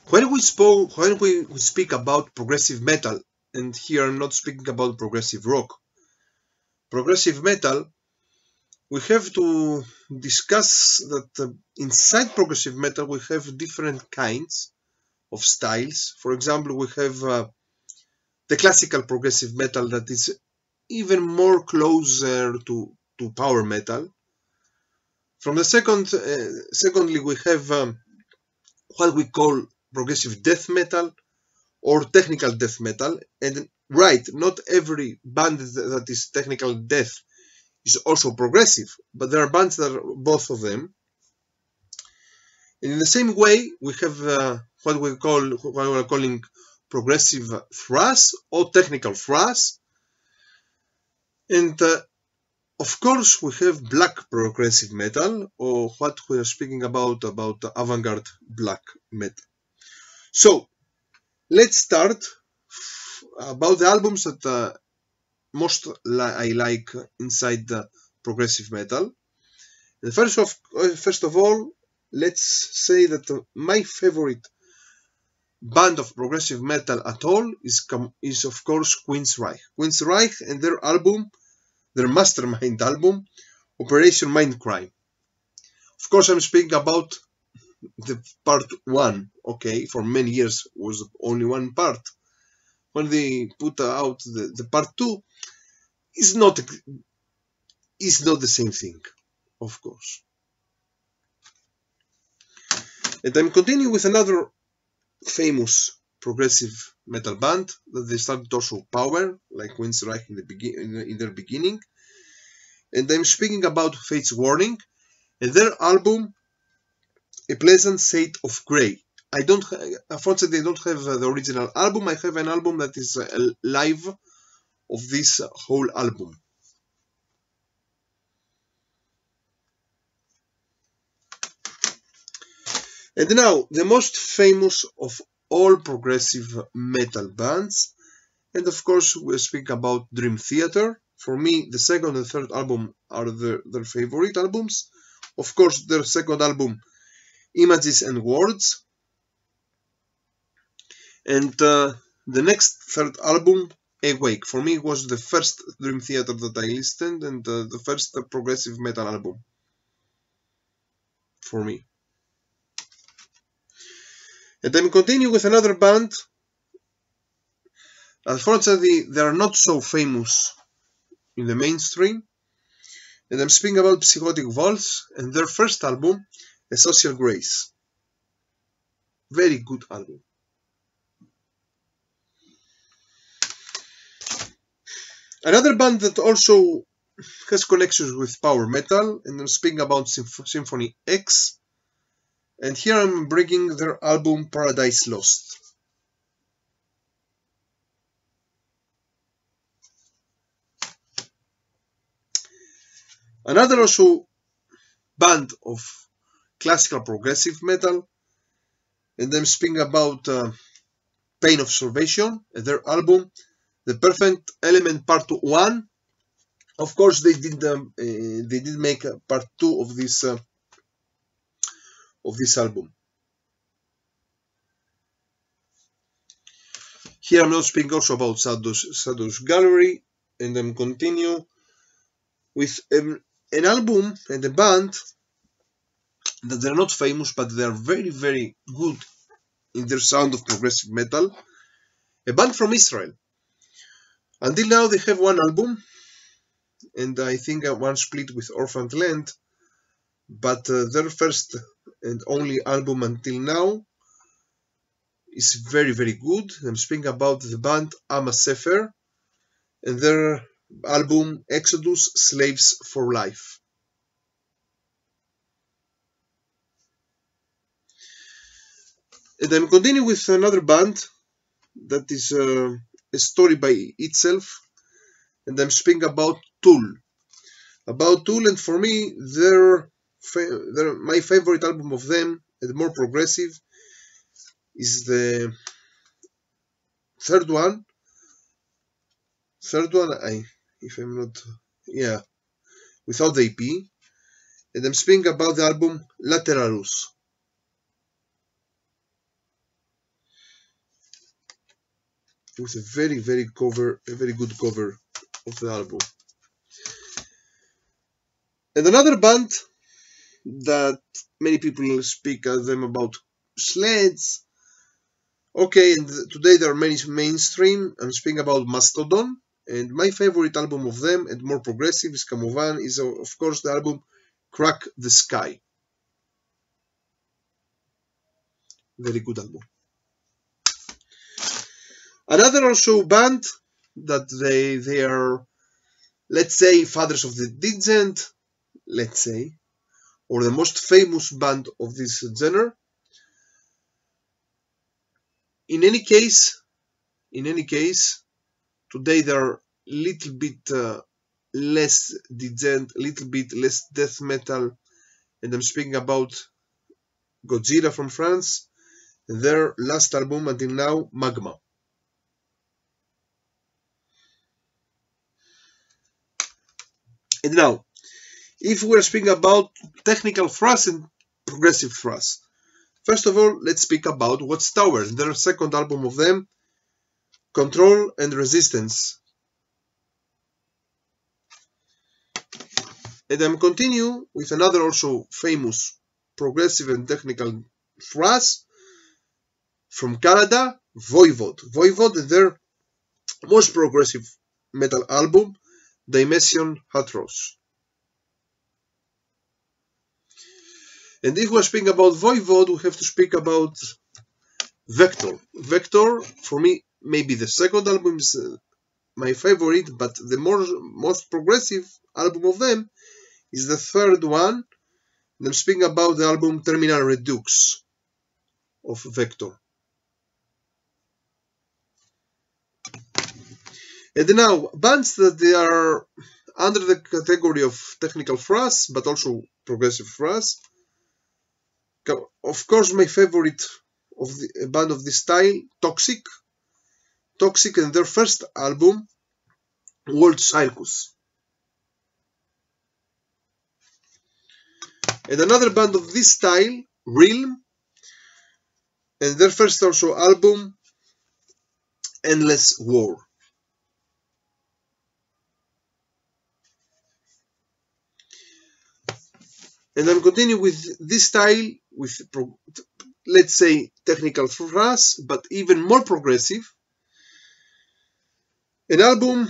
when we speak about progressive metal, and here I'm not speaking about progressive rock, progressive metal, we have to discuss that inside progressive metal we have different kinds of styles. For example, we have the classical progressive metal that is even more closer to power metal. From the secondly, we have what we call progressive death metal or technical death metal. And right, not every band that is technical death is also progressive, but there are bands that are both of them. And in the same way, we have what we're calling progressive thrash or technical thrash. And of course, we have black progressive metal, or what we are speaking about avant-garde black metal. So let's start about the albums that most I like inside the progressive metal. And first of all, let's say that my favorite band of progressive metal at all is of course Queensryche. Queensryche and their album, their mastermind album, Operation Mindcrime. Of course, I'm speaking about the part 1, okay, for many years was only one part. When they put out the part 2, it's not the same thing, of course. And I'm continuing with another famous progressive metal band that they started also power, like Queensryche in their beginning. And I'm speaking about Fate's Warning and their album A Pleasant Shade of Grey. Unfortunately, I don't have the original album. I have an album that is live of this whole album. And now, the most famous of all progressive metal bands, and of course we speak about Dream Theater. For me, the second and third album are their favorite albums. Of course, their second album, Images and Words. And the next third album, Awake. For me, it was the first Dream Theater that I listened, and the first progressive metal album for me. And I'm continuing with another band. Unfortunately, they are not so famous in the mainstream. And I'm speaking about Psychotic Waltz and their first album, A Social Grace. Very good album. Another band that also has connections with power metal, and I'm speaking about Symphony X. And here I'm bringing their album Paradise Lost. Another also band of classical progressive metal, and I'm speaking about Pain of Salvation and their album The Perfect Element Part 1. Of course, they did make a part 2 of this album. Here I'm not speaking also about Sadhus Gallery, and I'm continue with an album and a band that they're not famous, but they are very, very good in their sound of progressive metal. A band from Israel. Until now, they have one album, and I think one split with Orphaned Land, but their first and only album until now is very, very good. I'm speaking about the band Am HaSefer and their album Exodus Slaves for Life. And I'm continuing with another band that is a story by itself, and I'm speaking about Tool. And for me, my favorite album of them, and more progressive, is the third one. If I'm not, yeah, without the EP. And I'm speaking about the album Lateralus. with a very good cover of the album. And another band that many people speak of them about sleds. Okay, and today they are many mainstream. I'm speaking about Mastodon, and my favorite album of them and more progressive is Kamovan, is of course the album Crack the Sky. Very good album. Another also band that they are, let's say, fathers of the djent, let's say, or the most famous band of this genre. In any case, today they are little bit less djent, little bit less death metal, and I'm speaking about Gojira from France, and their last album until now, Magma. And now, if we're speaking about technical thrash and progressive thrash, first of all, let's speak about Watchtower, their second album of them, Control and Resistance. And I'm continue with another also famous progressive and technical thrash from Canada, Voivod. Voivod is their most progressive metal album, Dimension Hatros. And if we're speaking about Voivod, we have to speak about Vector. Vector, for me, maybe the second album is my favorite, but the most progressive album of them is the third one. And I'm speaking about the album Terminal Redux of Vector. And now, bands that they are under the category of technical thrash, but also progressive thrash. Of course, my favorite of the band of this style, Toxic. Toxic and their first album, World Circus. And another band of this style, Realm, and their first also album, Endless War. And I'm continuing with this style, with, let's say, technical thrash, but even more progressive. An album,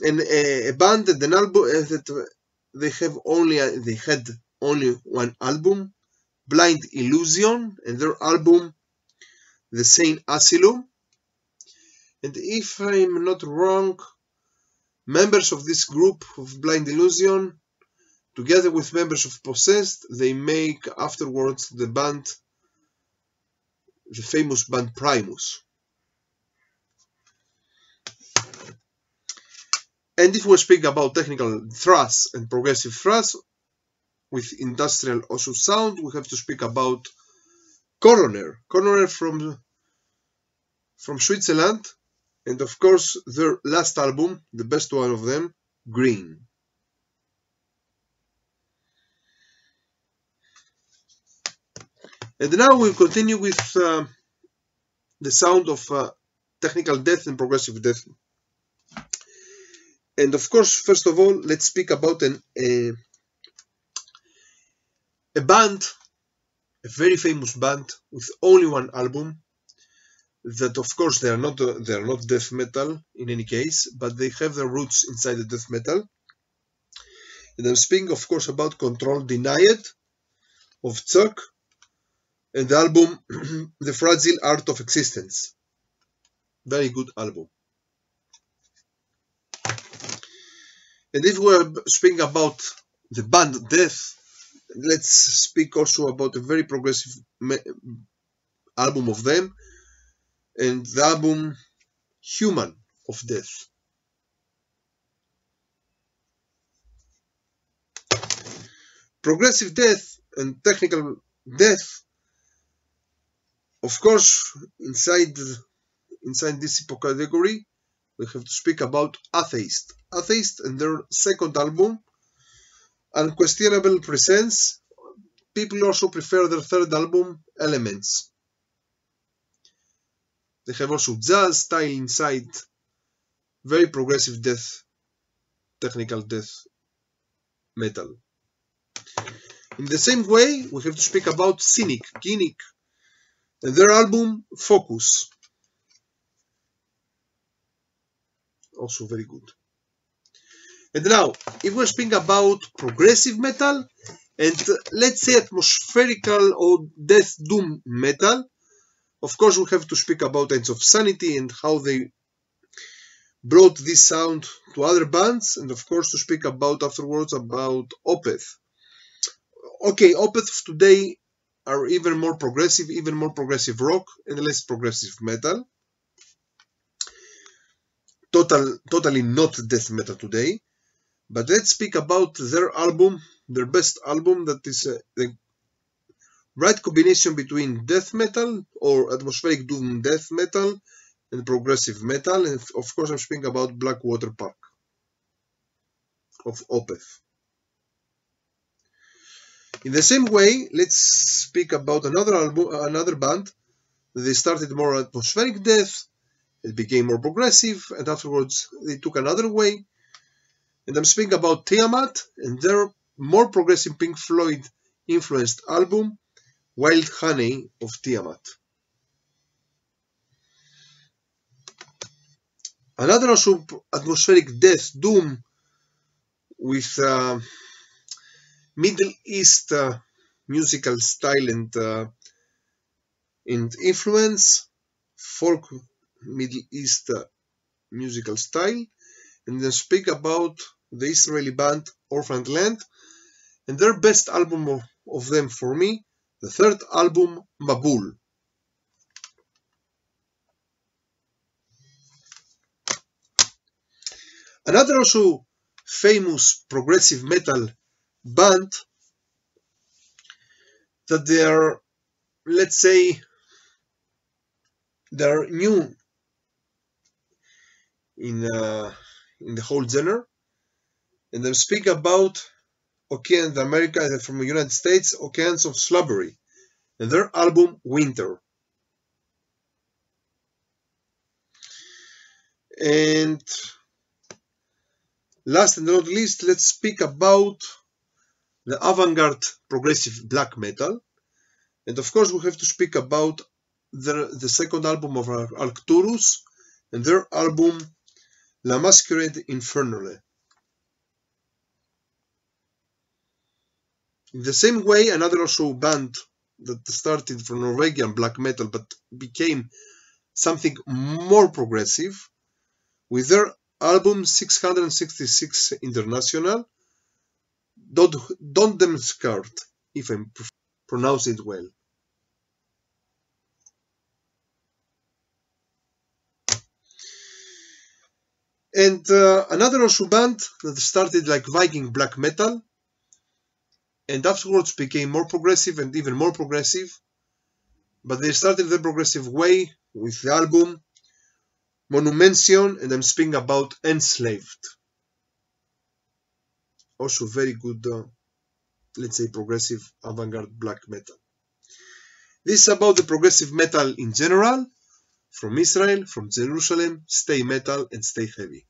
and a band and an album that they had only one album, Blind Illusion, and their album, The Sane Asylum. And if I'm not wrong, members of this group of Blind Illusion, together with members of Possessed, they make afterwards the famous band Primus. And if we speak about technical thrash and progressive thrash with industrial also sound, we have to speak about Coroner. Coroner from Switzerland, and of course their last album, the best one of them, Green. And now we'll continue with the sound of technical death and progressive death. And of course, first of all, let's speak about a band, a very famous band with only one album. That of course they are not death metal in any case, but they have their roots inside the death metal. And I'm speaking, of course, about Control Denied of Chuck, and the album The Fragile Art of Existence. Very good album. And if we're speaking about the band Death, let's speak also about a very progressive album of them, and the album Human of Death. Progressive death and technical death, of course, inside this category, we have to speak about Atheist. Atheist and their second album, Unquestionable Presence. People also prefer their third album, Elements. They have also jazz style inside. Very progressive technical death metal. In the same way, we have to speak about Cynic, and their album Focus. Also very good. And now, if we're speaking about progressive metal, and let's say atmospherical or death doom metal, of course we have to speak about Ends of Sanity and how they brought this sound to other bands, and of course to speak about afterwards about Opeth. Okay, Opeth today are even more progressive rock and less progressive metal. Totally not death metal today. But let's speak about their album, their best album, that is the right combination between death metal or atmospheric doom death metal and progressive metal. And of course I'm speaking about Blackwater Park of Opeth. In the same way, let's speak about another band. They started more atmospheric death, it became more progressive, and afterwards they took another way. And I'm speaking about Tiamat and their more progressive Pink Floyd influenced album, Wild Honey of Tiamat. Another also atmospheric death doom with Middle East musical style and influence, folk Middle East musical style, and then speak about the Israeli band Orphaned Land and their best album of them for me, the third album, Mabul. Another also famous progressive metal band that they are, let's say, they are new in the whole genre, and I'm speaking about Oceans of America from the United States, Oceans of Slumbery, and their album Winter. And last and not least, let's speak about the avant-garde progressive black metal, and of course we have to speak about the second album of Arcturus and their album La Masquerade Infernale. In the same way, another also band that started from Norwegian black metal but became something more progressive with their album 666 International, Don't Them Scared, if I pronounce it well. And another also band that started like Viking black metal and afterwards became more progressive and even more progressive, but they started the progressive way with the album Monumension, and I'm speaking about Enslaved. Also very good, let's say, progressive avant-garde black metal. This is about the progressive metal in general, from Israel, from Jerusalem. Stay metal and stay heavy.